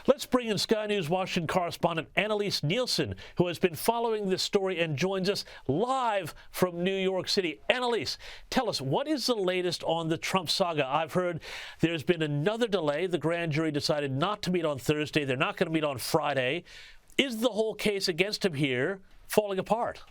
Let's bring in Sky News Washington correspondent Annelise Nielsen, who has been following this story and joins us live from New York City. Annelise, tell us, what is the latest on the Trump saga? I've heard there's been another delay. The grand jury decided not to meet on Thursday. They're not going to meet on Friday. Is the whole case against him here falling apart?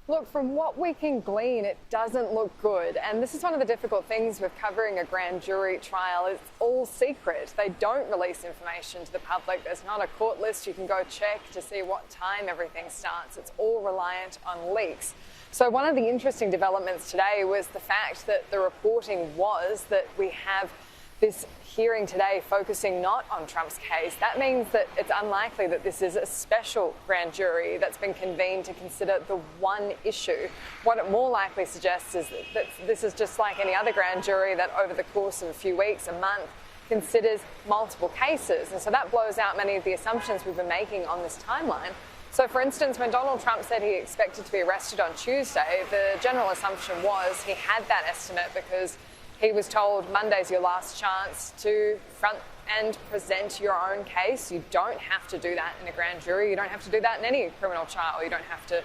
Look, from what we can glean, it doesn't look good. And this is one of the difficult things with covering a grand jury trial. It's all secret. They don't release information to the public. There's not a court list you can go check to see what time everything starts. It's all reliant on leaks. So one of the interesting developments today was the fact that the reporting was that we have this hearing today focusing not on Trump's case. That means that it's unlikely that this is a special grand jury that's been convened to consider the one issue. What it more likely suggests is that this is just like any other grand jury that over the course of a few weeks, a month, considers multiple cases. And so that blows out many of the assumptions we've been making on this timeline. So, for instance, when Donald Trump said he expected to be arrested on Tuesday, the general assumption was he had that estimate because he was told Monday's your last chance to front and present your own case. You don't have to do that in a grand jury. You don't have to do that in any criminal trial. You don't have to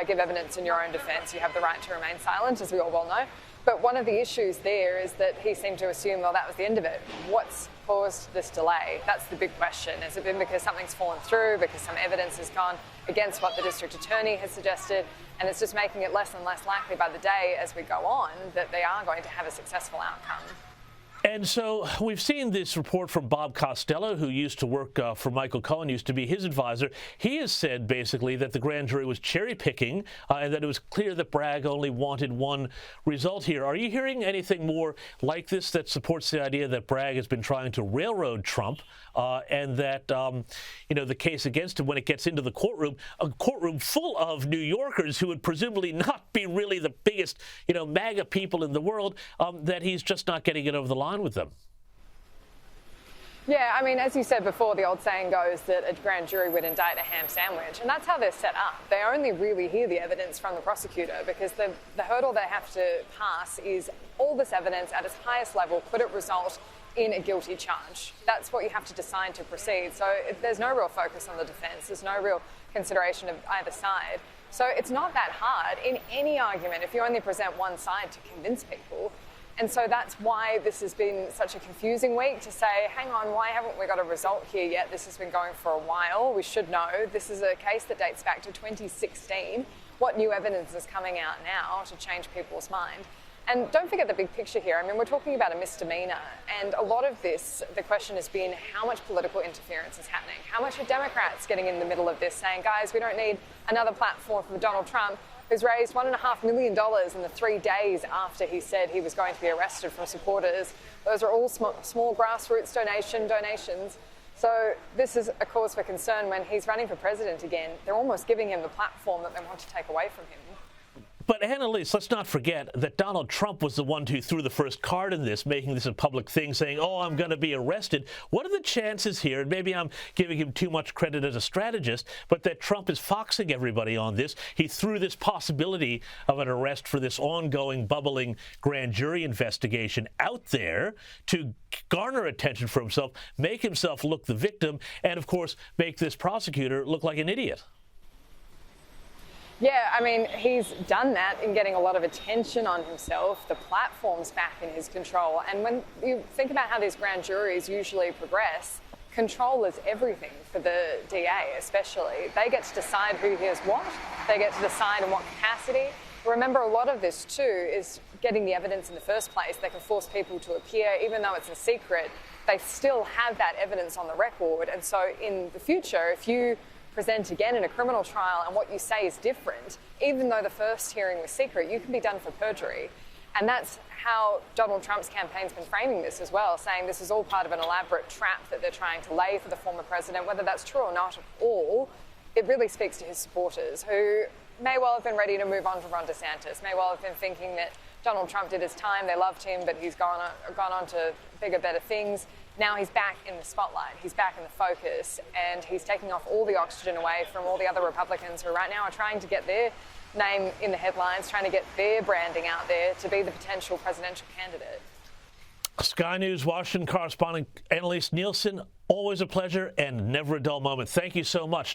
give evidence in your own defence. You have the right to remain silent, as we all well know. But one of the issues there is that he seemed to assume, well, that was the end of it. What's caused this delay? That's the big question. Has it been because something's fallen through, because some evidence has gone against what the district attorney has suggested? And it's just making it less and less likely by the day as we go on that they are going to have a successful outcome. And so we've seen this report from Bob Costello, who used to work for Michael Cohen, used to be his advisor. He has said basically that the grand jury was cherry picking and that it was clear that Bragg only wanted one result here. Are you hearing anything more like this that supports the idea that Bragg has been trying to railroad Trump and that, the case against him, when it gets into the courtroom, a courtroom full of New Yorkers who would presumably not be really the biggest, MAGA people in the world, that he's just not getting it over the line with them? Yeah, I mean, as you said before, the old saying goes that a grand jury would indict a ham sandwich, and that's how they're set up. They only really hear the evidence from the prosecutor because the hurdle they have to pass is all this evidence at its highest level, could it result in a guilty charge? That's what you have to decide to proceed. So there's no real focus on the defence. There's no real consideration of either side. So it's not that hard in any argument if you only present one side to convince people. And so that's why this has been such a confusing week to say, hang on, why haven't we got a result here yet? This has been going for a while. We should know. This is a case that dates back to 2016. What new evidence is coming out now to change people's mind? And don't forget the big picture here. I mean, we're talking about a misdemeanor. And a lot of this, the question has been how much political interference is happening? How much are Democrats getting in the middle of this saying, guys, we don't need another platform for Donald Trump, who's raised $1.5 million in the 3 days after he said he was going to be arrested from supporters. Those are all small grassroots donations. So this is a cause for concern when he's running for president again. They're almost giving him the platform that they want to take away from him. But Annelise, let's not forget that Donald Trump was the one who threw the first card in this, making this a public thing, saying, oh, I'm going to be arrested. What are the chances here, and maybe I'm giving him too much credit as a strategist, but that Trump is foxing everybody on this? He threw this possibility of an arrest for this ongoing, bubbling grand jury investigation out there to garner attention for himself, make himself look the victim, and, of course, make this prosecutor look like an idiot. Yeah, I mean, he's done that in getting a lot of attention on himself. The platform's back in his control. And when you think about how these grand juries usually progress, control is everything for the DA especially. They get to decide who hears what. They get to decide in what capacity. Remember, a lot of this, too, is getting the evidence in the first place. They can force people to appear, even though it's a secret. They still have that evidence on the record. And so in the future, if you present again in a criminal trial and what you say is different, even though the first hearing was secret, you can be done for perjury. And that's how Donald Trump's campaign's been framing this as well, saying this is all part of an elaborate trap that they're trying to lay for the former president. Whether that's true or not at all, it really speaks to his supporters, who may well have been ready to move on from Ron DeSantis, may well have been thinking that Donald Trump did his time, they loved him, but he's gone on to bigger, better things. Now he's back in the spotlight, he's back in the focus, and he's taking off all the oxygen away from all the other Republicans who right now are trying to get their name in the headlines, trying to get their branding out there to be the potential presidential candidate. Sky News Washington correspondent Annelise Nielsen, always a pleasure and never a dull moment. Thank you so much.